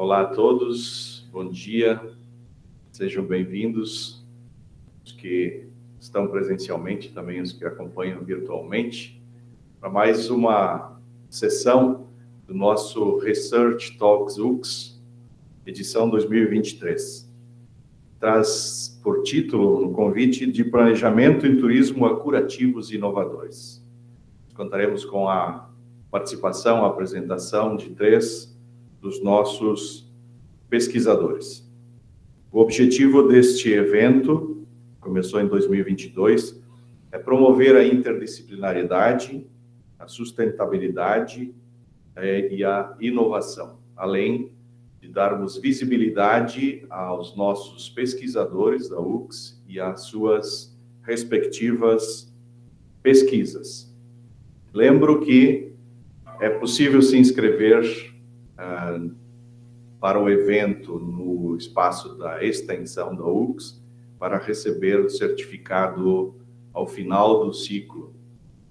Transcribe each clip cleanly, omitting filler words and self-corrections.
Olá a todos, bom dia, sejam bem-vindos, os que estão presencialmente, também os que acompanham virtualmente, para mais uma sessão do nosso Research Talks UX, edição 2023. Traz por título um convite de planejamento em turismo a curativos e inovadores. Contaremos com a participação, a apresentação de 3 dos nossos pesquisadores. O objetivo deste evento, começou em 2022, é promover a interdisciplinaridade, a sustentabilidade e a inovação, além de darmos visibilidade aos nossos pesquisadores da UX e às suas respectivas pesquisas. Lembro que é possível se inscrever para o evento no espaço da extensão da UX para receber o certificado ao final do ciclo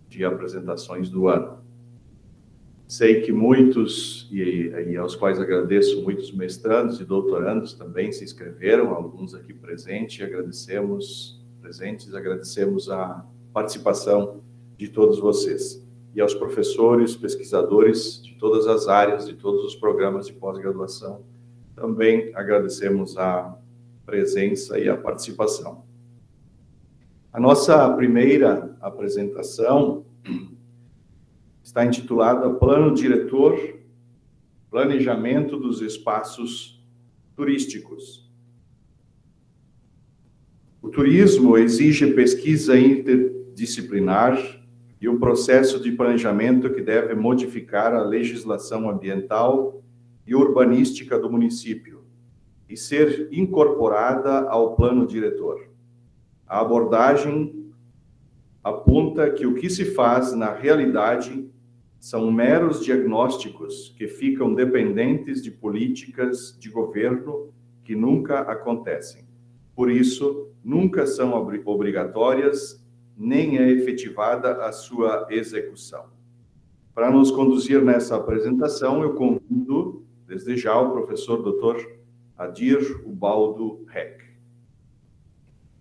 de apresentações do ano. Sei que muitos, e aos quais agradeço, muitos mestrandos e doutorandos também se inscreveram, alguns aqui presentes, agradecemos a participação de todos vocês. E aos professores, pesquisadores de todas as áreas, de todos os programas de pós-graduação, também agradecemos a presença e a participação. A nossa primeira apresentação está intitulada Plano Diretor, Planejamento dos Espaços Turísticos. O turismo exige pesquisa interdisciplinar e um processo de planejamento que deve modificar a legislação ambiental e urbanística do município e ser incorporada ao plano diretor. A abordagem aponta que o que se faz na realidade são meros diagnósticos que ficam dependentes de políticas de governo que nunca acontecem. Por isso, nunca são obrigatórias nem é efetivada a sua execução. Para nos conduzir nessa apresentação, eu convido, desde já, o professor Dr. Adir Ubaldo Heck.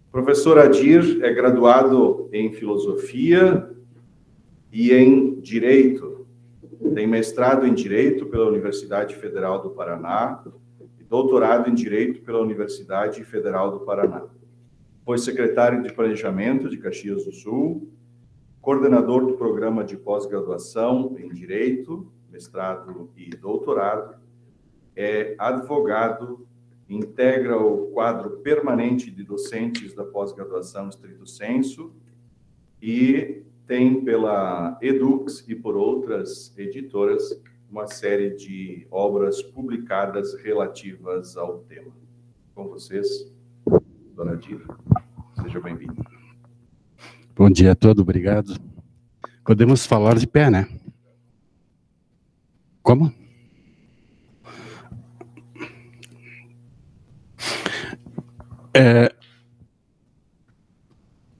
O professor Adir é graduado em Filosofia e em Direito. Tem mestrado em Direito pela Universidade Federal do Paraná e doutorado em Direito pela Universidade Federal do Paraná. Foi secretário de Planejamento de Caxias do Sul, coordenador do programa de pós-graduação em Direito, mestrado e doutorado, é advogado, integra o quadro permanente de docentes da pós-graduação estrito sensu e tem pela Edux e por outras editoras uma série de obras publicadas relativas ao tema. Com vocês, Dona Adir. Seja bem-vindo. Bom dia a todos, obrigado. Podemos falar de pé, né? Como?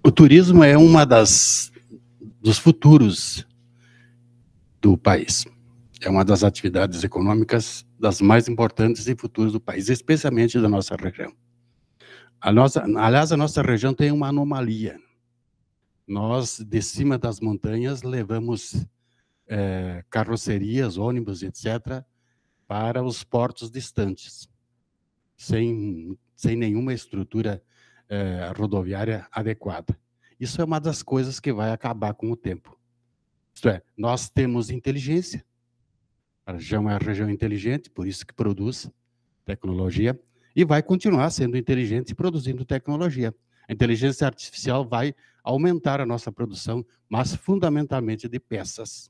O turismo é uma dos futuros do país. É uma das atividades econômicas das mais importantes e futuras do país, especialmente da nossa região. Aliás, a nossa região tem uma anomalia. Nós, de cima das montanhas, levamos carrocerias, ônibus, etc., para os portos distantes, sem nenhuma estrutura rodoviária adequada. Isso é uma das coisas que vai acabar com o tempo. Isto é, nós temos inteligência, a região é uma região inteligente, por isso que produz tecnologia, e vai continuar sendo inteligente e produzindo tecnologia. A inteligência artificial vai aumentar a nossa produção, mas fundamentalmente de peças,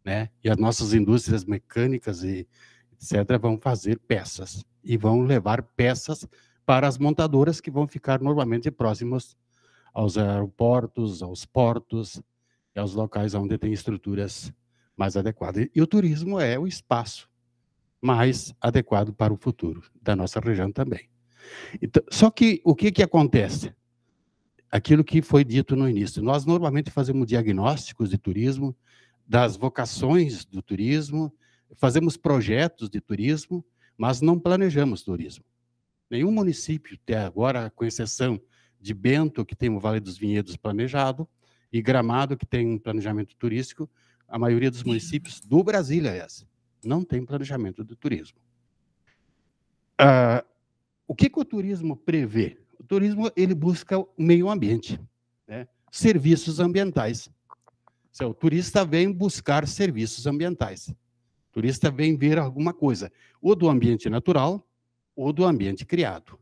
né? E as nossas indústrias mecânicas e etc. vão fazer peças e vão levar peças para as montadoras que vão ficar normalmente próximos aos aeroportos, aos portos e aos locais onde tem estruturas mais adequadas. E o turismo é o espaço mais adequado para o futuro da nossa região também. Então, só que o que acontece? Aquilo que foi dito no início. Nós normalmente fazemos diagnósticos de turismo, das vocações do turismo, fazemos projetos de turismo, mas não planejamos turismo. Nenhum município até agora, com exceção de Bento, que tem o Vale dos Vinhedos planejado, e Gramado, que tem um planejamento turístico, a maioria dos municípios do Brasil, aliás, não tem planejamento de turismo. O que o turismo prevê? O turismo ele busca o meio ambiente, né? Serviços ambientais. O turista vem buscar serviços ambientais. O turista vem ver alguma coisa, ou do ambiente natural, ou do ambiente criado.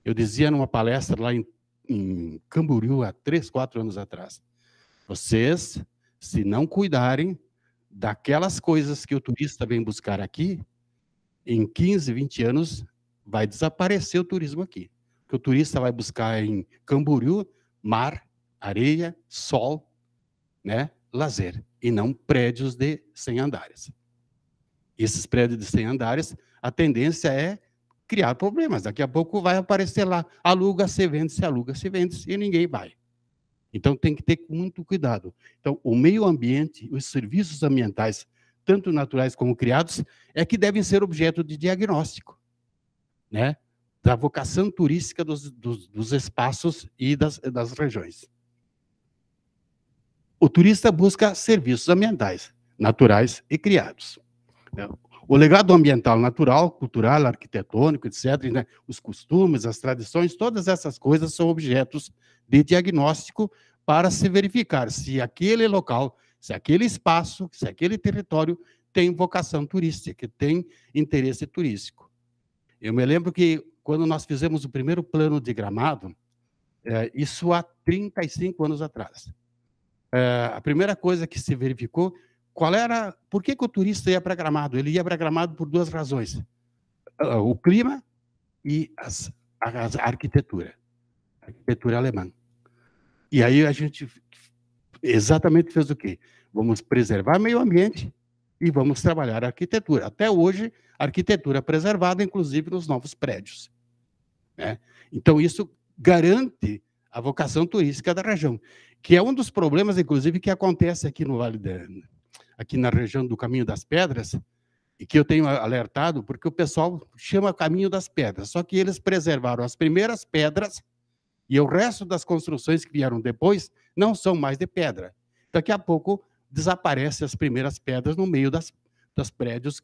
Eu dizia numa palestra lá em Camboriú, há 3, 4 anos atrás, vocês, se não cuidarem daquelas coisas que o turista vem buscar aqui, em 15, 20 anos, vai desaparecer o turismo aqui. Porque o turista vai buscar em Camboriú mar, areia, sol, né, lazer, e não prédios de 100 andares. Esses prédios de 100 andares, a tendência é criar problemas. Daqui a pouco vai aparecer lá, aluga-se, vende-se, e ninguém vai. Então, tem que ter muito cuidado. Então, o meio ambiente, os serviços ambientais, tanto naturais como criados, é que devem ser objeto de diagnóstico, né, da vocação turística dos espaços e das regiões. O turista busca serviços ambientais, naturais e criados. O legado ambiental natural, cultural, arquitetônico, etc., né, os costumes, as tradições, todas essas coisas são objetos de diagnóstico para se verificar se aquele local, se aquele espaço, se aquele território tem vocação turística, tem interesse turístico. Eu me lembro que, quando nós fizemos o primeiro plano de Gramado, isso há 35 anos atrás, a primeira coisa que se verificou, por que o turista ia para Gramado? Ele ia para Gramado por 2 razões: o clima e a arquitetura alemã. E aí a gente exatamente fez o quê? Vamos preservar o meio ambiente e vamos trabalhar a arquitetura. Até hoje, a arquitetura preservada, inclusive nos novos prédios, né? Então, isso garante a vocação turística da região, que é um dos problemas, inclusive, que acontece aqui no Vale aqui na região do Caminho das Pedras, e que eu tenho alertado, porque o pessoal chama Caminho das Pedras, só que eles preservaram as primeiras pedras e o resto das construções que vieram depois não são mais de pedra. Daqui a pouco desaparecem as primeiras pedras no meio das prédios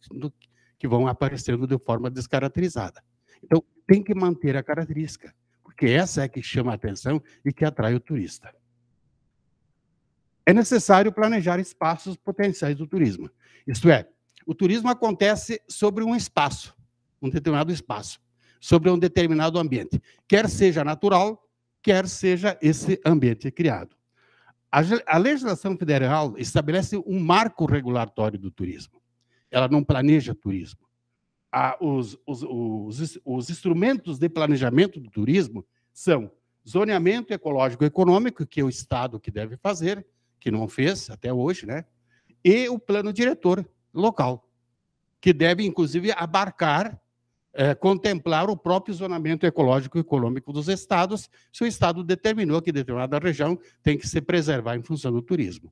que vão aparecendo de forma descaracterizada. Então, tem que manter a característica, porque essa é que chama a atenção e que atrai o turista. É necessário planejar espaços potenciais do turismo. Isto é, o turismo acontece sobre um espaço, um determinado espaço, sobre um determinado ambiente, quer seja natural, quer seja esse ambiente criado. A legislação federal estabelece um marco regulatório do turismo. Ela não planeja turismo. Os instrumentos de planejamento do turismo são zoneamento ecológico e econômico, que é o Estado que deve fazer, que não fez até hoje, né? E o plano diretor local, que deve, inclusive, abarcar, contemplar o próprio zonamento ecológico e econômico dos estados, se o Estado determinou que determinada região tem que se preservar em função do turismo,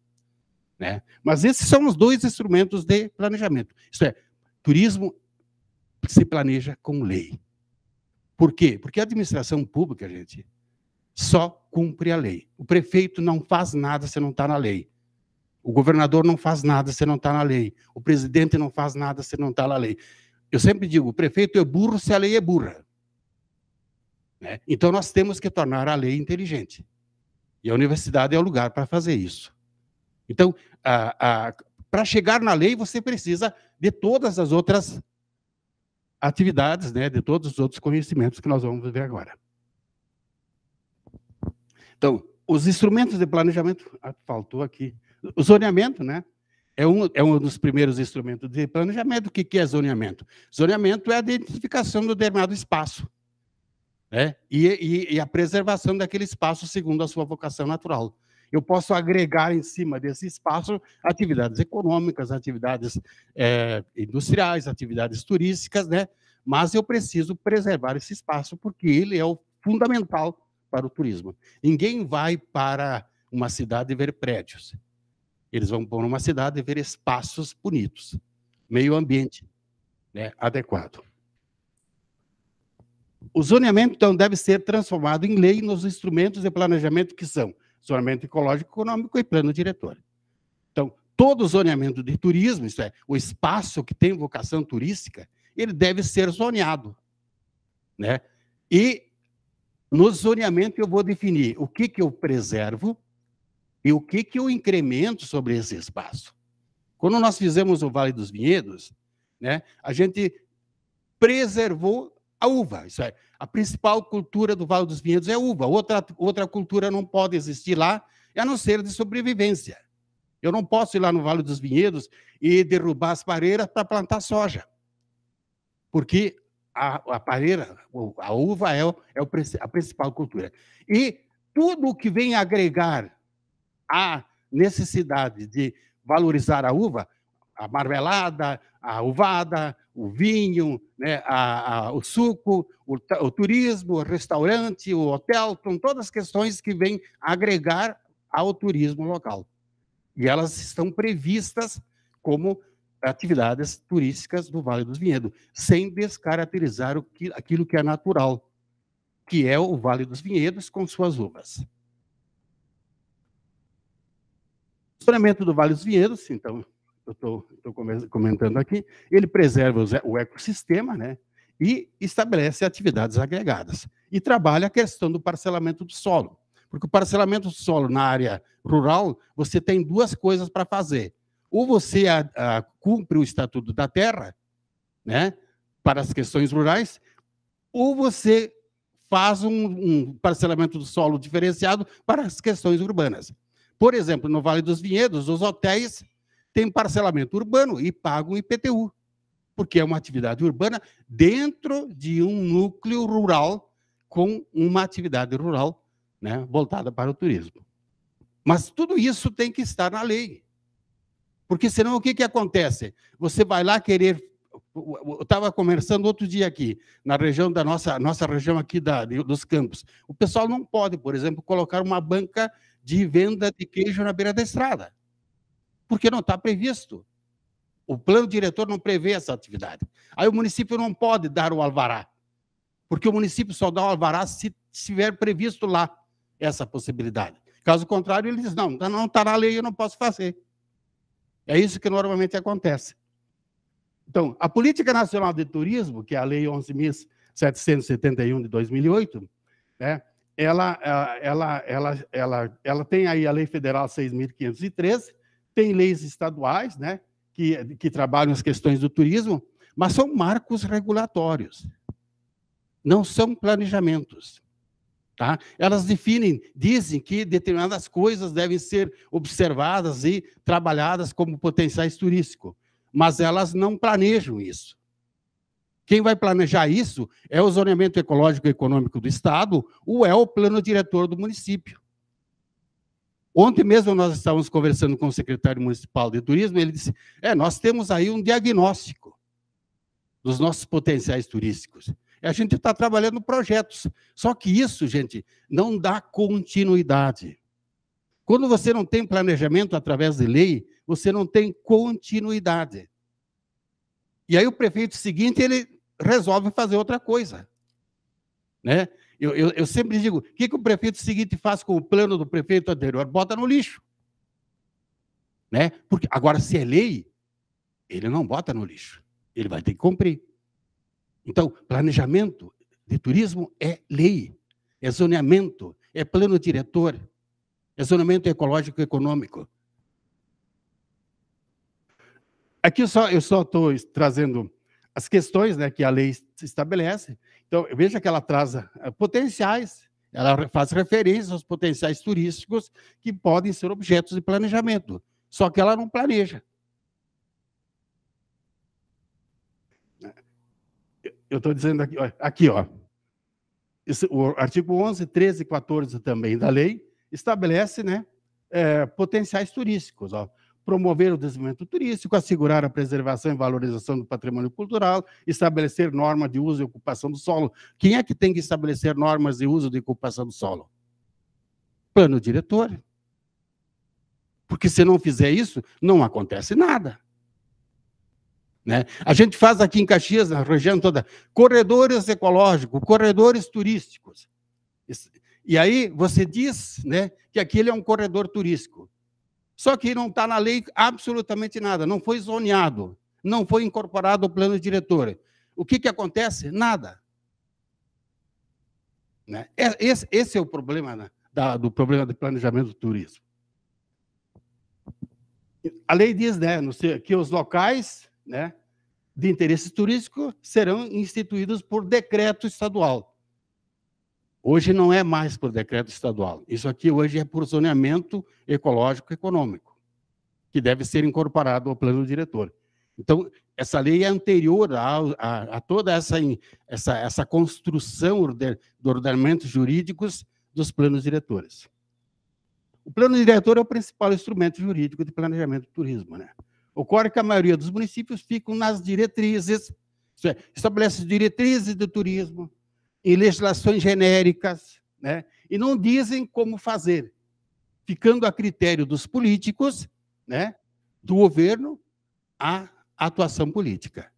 né? Mas esses são os 2 instrumentos de planejamento. Isto é, turismo se planeja com lei. Por quê? Porque a administração pública, gente, só cumpre a lei. O prefeito não faz nada se não está na lei. O governador não faz nada se não está na lei. O presidente não faz nada se não está na lei. Eu sempre digo, o prefeito é burro se a lei é burra, né? Então, nós temos que tornar a lei inteligente. E a universidade é o lugar para fazer isso. Então, para chegar na lei, você precisa de todas as outras atividades, né? De todos os outros conhecimentos que nós vamos ver agora. Então, os instrumentos de planejamento, faltou aqui. O zoneamento, né? É um dos primeiros instrumentos de planejamento. O que é zoneamento? Zoneamento é a identificação do determinado espaço, né? E a preservação daquele espaço segundo a sua vocação natural. Eu posso agregar em cima desse espaço atividades econômicas, atividades industriais, atividades turísticas, né? Mas eu preciso preservar esse espaço, porque ele é o fundamental para o turismo. Ninguém vai para uma cidade ver prédios. Eles vão para uma cidade ver espaços bonitos, meio ambiente, né, adequado. O zoneamento, então, deve ser transformado em lei nos instrumentos de planejamento que são zoneamento ecológico, econômico e plano diretor. Então, todo zoneamento de turismo, isso é, o espaço que tem vocação turística, ele deve ser zoneado, né? E no zoneamento eu vou definir o que eu preservo e o que eu incremento sobre esse espaço. Quando nós fizemos o Vale dos Vinhedos, né, a gente preservou a uva. Isso é, a principal cultura do Vale dos Vinhedos é a uva. Outra cultura não pode existir lá, a não ser de sobrevivência. Eu não posso ir lá no Vale dos Vinhedos e derrubar as pareiras para plantar soja. Porque a pareira, a uva é a principal cultura. E tudo que vem agregar a necessidade de valorizar a uva, a marmelada, a uvada, o vinho, né, o suco, o turismo, o restaurante, o hotel, são todas as questões que vêm agregar ao turismo local. E elas estão previstas como atividades turísticas do Vale dos Vinhedos, sem descaracterizar aquilo que é natural, que é o Vale dos Vinhedos com suas uvas. O zoneamento do Vale dos Vinhedos, então, eu estou comentando aqui, ele preserva o ecossistema, né, e estabelece atividades agregadas. E trabalha a questão do parcelamento do solo. Porque o parcelamento do solo na área rural, você tem duas coisas para fazer. Ou você cumpre o Estatuto da Terra, né, para as questões rurais, ou você faz um parcelamento do solo diferenciado para as questões urbanas. Por exemplo, no Vale dos Vinhedos, os hotéis têm parcelamento urbano e pagam IPTU, porque é uma atividade urbana dentro de um núcleo rural com uma atividade rural, né, voltada para o turismo. Mas tudo isso tem que estar na lei. Porque senão o que acontece? Você vai lá querer... Eu estava conversando outro dia aqui, na região da nossa região aqui dos campos. O pessoal não pode, por exemplo, colocar uma banca de venda de queijo na beira da estrada, porque não está previsto. O plano diretor não prevê essa atividade. Aí o município não pode dar o alvará, porque o município só dá o alvará se estiver previsto lá essa possibilidade. Caso contrário, ele diz, não está na lei, eu não posso fazer. É isso que normalmente acontece. Então, a Política Nacional de Turismo, que é a Lei 11.771 de 2008, né, ela tem aí a Lei Federal 6.513, tem leis estaduais, né, que trabalham as questões do turismo, mas são marcos regulatórios, não são planejamentos. Tá? Elas dizem que determinadas coisas devem ser observadas e trabalhadas como potenciais turísticos, mas elas não planejam isso. Quem vai planejar isso é o zoneamento ecológico e econômico do Estado ou é o plano diretor do município. Ontem mesmo nós estávamos conversando com o secretário municipal de turismo, ele disse, nós temos aí um diagnóstico dos nossos potenciais turísticos. A gente está trabalhando projetos. Só que isso, gente, não dá continuidade. Quando você não tem planejamento através de lei, você não tem continuidade. E aí o prefeito seguinte, ele resolve fazer outra coisa. Né? Eu sempre digo, o que o prefeito seguinte faz com o plano do prefeito anterior? Bota no lixo. Né? Porque, agora, se é lei, ele não bota no lixo. Ele vai ter que cumprir. Então, planejamento de turismo é lei, é zoneamento, é plano diretor, é zoneamento ecológico e econômico. Aqui eu só estou trazendo as questões, né, que a lei estabelece. Então, veja que ela traz potenciais, ela faz referência aos potenciais turísticos que podem ser objetos de planejamento, só que ela não planeja. Eu estou dizendo aqui, ó, o artigo 11, 13 e 14 também da lei estabelece, né, potenciais turísticos, ó, promover o desenvolvimento turístico, assegurar a preservação e valorização do patrimônio cultural, estabelecer normas de uso e ocupação do solo. Quem é que tem que estabelecer normas de uso e ocupação do solo? Plano diretor. Porque se não fizer isso, não acontece nada. né? A gente faz aqui em Caxias, na região toda, corredores ecológicos, corredores turísticos. E aí você diz, né, que aquele é um corredor turístico. Só que não está na lei absolutamente nada, não foi zoneado, não foi incorporado ao plano diretor. O que acontece? Nada. Né? Esse é o problema, né, do problema do planejamento do turismo. A lei diz, né, que os locais, né, de interesse turístico serão instituídos por decreto estadual. Hoje não é mais por decreto estadual. Isso aqui hoje é por zoneamento ecológico econômico, que deve ser incorporado ao plano diretor. Então, essa lei é anterior a toda essa construção do ordenamento jurídicos dos planos diretores. O plano diretor é o principal instrumento jurídico de planejamento do turismo, né? Ocorre que a maioria dos municípios ficam nas diretrizes, estabelece diretrizes do turismo, em legislações genéricas, né? E não dizem como fazer, ficando a critério dos políticos, né, do governo, a atuação política.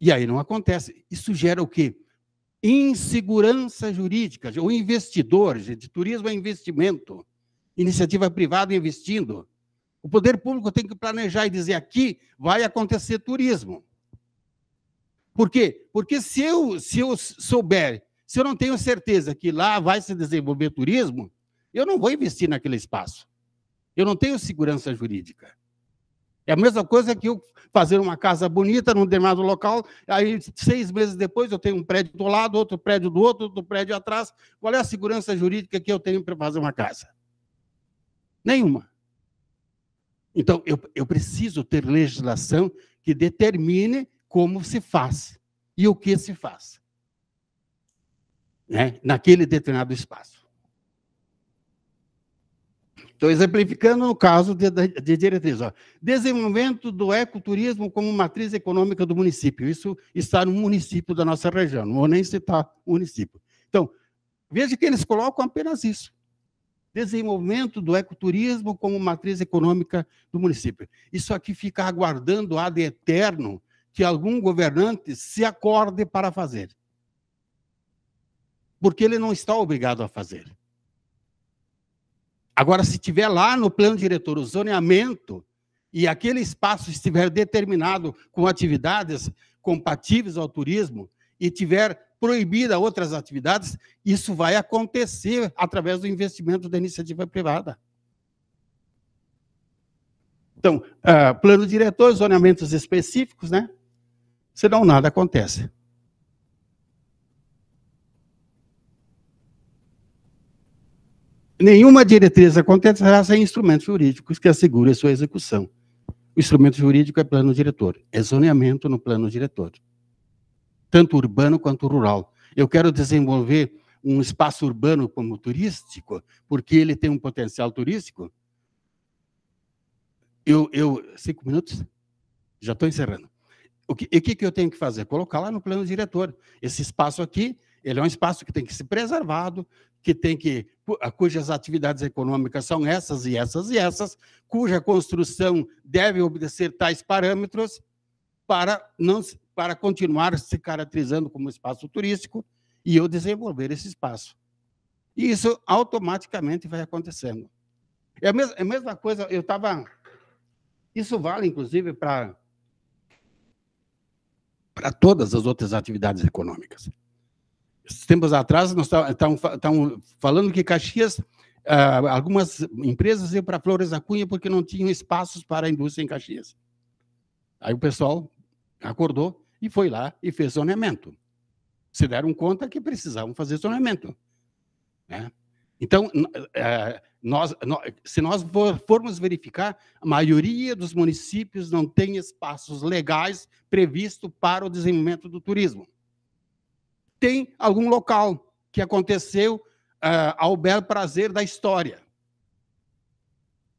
E aí não acontece. Isso gera o quê? Insegurança jurídica. O investidor, gente, turismo é investimento, iniciativa privada investindo. O poder público tem que planejar e dizer aqui vai acontecer turismo. Por quê? Porque se eu souber, se eu não tenho certeza que lá vai se desenvolver turismo, eu não vou investir naquele espaço. Eu não tenho segurança jurídica. É a mesma coisa que eu fazer uma casa bonita num determinado local, aí 6 meses depois eu tenho um prédio do lado, outro prédio do outro prédio atrás. Qual é a segurança jurídica que eu tenho para fazer uma casa? Nenhuma. Então, eu preciso ter legislação que determine como se faz e o que se faz, né, naquele determinado espaço. Estou exemplificando no caso de diretriz. Ó. Desenvolvimento do ecoturismo como matriz econômica do município. Isso está no município da nossa região, não vou nem citar o município. Então, veja que eles colocam apenas isso. Desenvolvimento do ecoturismo como matriz econômica do município. Isso aqui fica aguardando ad eterno que algum governante se acorde para fazer. Porque ele não está obrigado a fazer. Agora, se tiver lá no plano diretor o zoneamento e aquele espaço estiver determinado com atividades compatíveis ao turismo e tiver proibida outras atividades, isso vai acontecer através do investimento da iniciativa privada. Então, plano diretor, zoneamentos específicos, né? Senão nada acontece. Nenhuma diretriz acontecerá sem instrumentos jurídicos que assegurem a sua execução. O instrumento jurídico é plano diretor, é zoneamento no plano diretor, tanto urbano quanto rural. Eu quero desenvolver um espaço urbano como turístico, porque ele tem um potencial turístico. 5 minutos? Já estou encerrando. O que eu tenho que fazer? Colocar lá no plano diretor. Esse espaço aqui, ele é um espaço que tem que ser preservado, cujas atividades econômicas são essas e essas e essas, cuja construção deve obedecer tais parâmetros para continuar se caracterizando como espaço turístico e eu desenvolver esse espaço. E isso automaticamente vai acontecendo. É a mesma coisa, isso vale, inclusive, para todas as outras atividades econômicas. Tempos atrás, nós estávamos falando que Caxias, algumas empresas iam para Flores da Cunha porque não tinham espaços para a indústria em Caxias. Aí o pessoal acordou e foi lá e fez zoneamento. Se deram conta que precisavam fazer zoneamento. Né? Então, se nós formos verificar, a maioria dos municípios não tem espaços legais previstos para o desenvolvimento do turismo. Tem algum local que aconteceu ao bel prazer da história.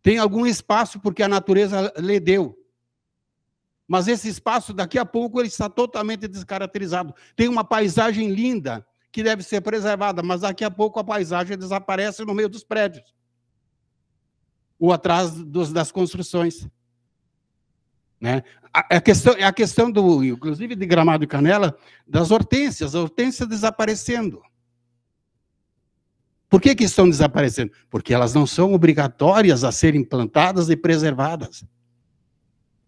Tem algum espaço porque a natureza lhe deu. Mas esse espaço, daqui a pouco, ele está totalmente descaracterizado. Tem uma paisagem linda que deve ser preservada, mas daqui a pouco a paisagem desaparece no meio dos prédios ou atrás das construções. né? A questão do, inclusive de Gramado e Canela, das hortênsias, as hortênsias desaparecendo. Por que estão desaparecendo? Porque elas não são obrigatórias a serem plantadas e preservadas.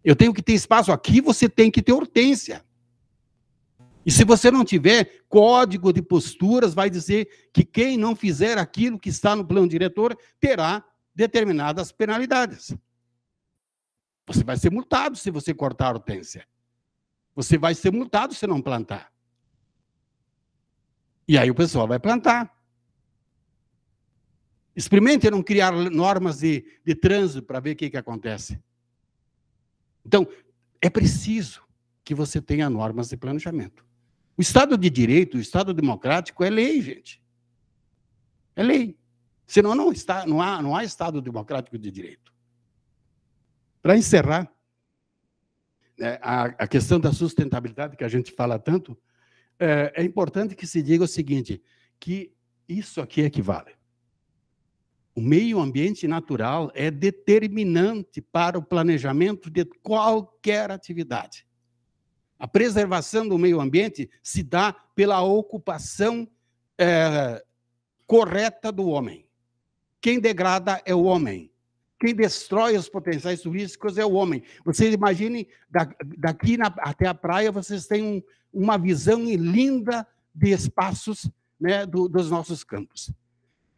Eu tenho que ter espaço aqui, você tem que ter hortênsia. E se você não tiver, código de posturas vai dizer que quem não fizer aquilo que está no plano diretor terá determinadas penalidades. Você vai ser multado se você cortar a hortênsia. Você vai ser multado se não plantar. E aí o pessoal vai plantar. Experimente não criar normas de trânsito para ver o que acontece. Então, é preciso que você tenha normas de planejamento. O Estado de Direito, o Estado democrático é lei, gente. É lei. Senão não há Estado democrático de direito. Para encerrar, a questão da sustentabilidade, que a gente fala tanto, é importante que se diga o seguinte, que isso aqui equivale. O meio ambiente natural é determinante para o planejamento de qualquer atividade. A preservação do meio ambiente se dá pela ocupação correta do homem. Quem degrada é o homem. Quem destrói os potenciais turísticos é o homem. Vocês imaginem, daqui até a praia, vocês têm uma visão linda de espaços, né, dos nossos campos.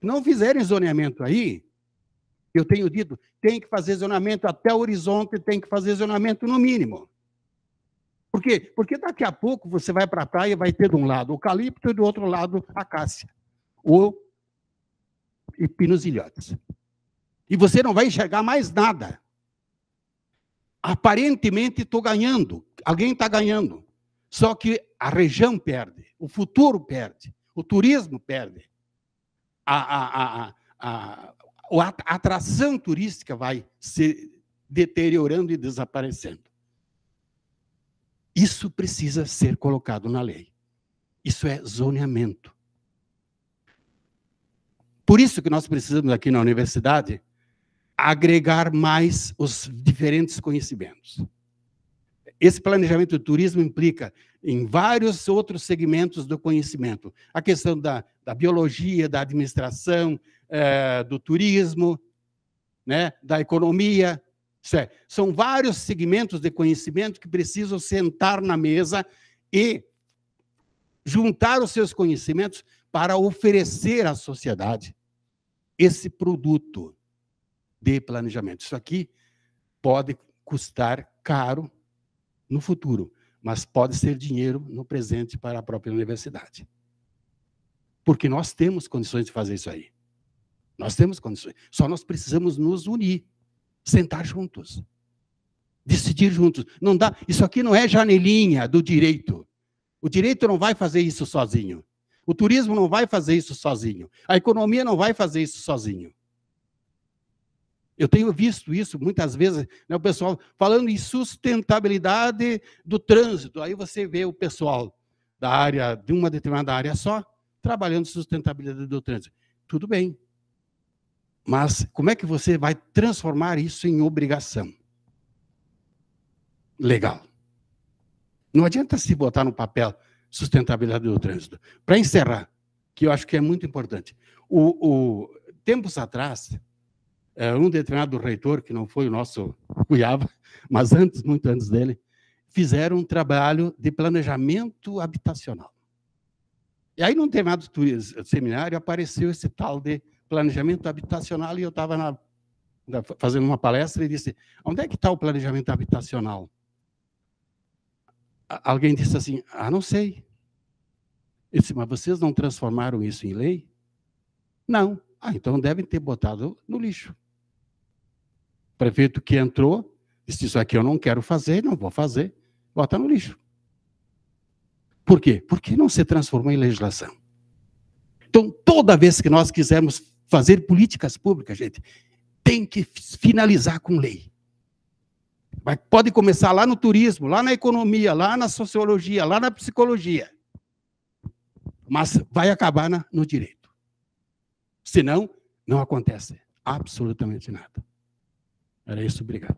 Não fizerem zoneamento aí, eu tenho dito, tem que fazer zoneamento até o horizonte, tem que fazer zoneamento no mínimo. Por quê? Porque daqui a pouco você vai para a praia e vai ter de um lado o eucalipto e do outro lado a acácia, ou pinos ilhotes. E você não vai enxergar mais nada. Aparentemente estou ganhando, alguém está ganhando. Só que a região perde, o futuro perde, o turismo perde. A atração turística vai se deteriorando e desaparecendo. Isso precisa ser colocado na lei. Isso é zoneamento. Por isso que nós precisamos aqui na universidade agregar mais os diferentes conhecimentos. Esse planejamento do turismo implica em vários outros segmentos do conhecimento. A questão da biologia, da administração, do turismo, né, da economia. São vários segmentos de conhecimento que precisam sentar na mesa e juntar os seus conhecimentos para oferecer à sociedade esse produto de planejamento. Isso aqui pode custar caro no futuro, mas pode ser dinheiro no presente para a própria universidade. Porque nós temos condições de fazer isso aí. Nós temos condições. Só nós precisamos nos unir, sentar juntos, decidir juntos. Não dá, isso aqui não é janelinha do direito. O direito não vai fazer isso sozinho. O turismo não vai fazer isso sozinho. A economia não vai fazer isso sozinho. Eu tenho visto isso muitas vezes, né, o pessoal falando em sustentabilidade do trânsito. Aí você vê o pessoal da área, de uma determinada área só, trabalhando sustentabilidade do trânsito. Tudo bem. Mas como é que você vai transformar isso em obrigação legal? Não adianta se botar no papel sustentabilidade do trânsito. Para encerrar, que eu acho que é muito importante. Tempos atrás, um determinado reitor, que não foi o nosso Cuiaba, mas antes, muito antes dele, fizeram um trabalho de planejamento habitacional. E aí, num determinado seminário, apareceu esse tal de planejamento habitacional, e eu estava fazendo uma palestra e disse, onde é que está o planejamento habitacional? Alguém disse assim, não sei. Eu disse, mas vocês não transformaram isso em lei? Não. Então devem ter botado no lixo. O prefeito que entrou, disse, isso aqui eu não quero fazer, não vou fazer, bota no lixo. Por quê? Porque não se transformou em legislação. Então, toda vez que nós quisermos fazer políticas públicas, gente, tem que finalizar com lei. Pode começar lá no turismo, lá na economia, lá na sociologia, lá na psicologia. Mas vai acabar no direito. Senão, não acontece absolutamente nada. Era isso, obrigado.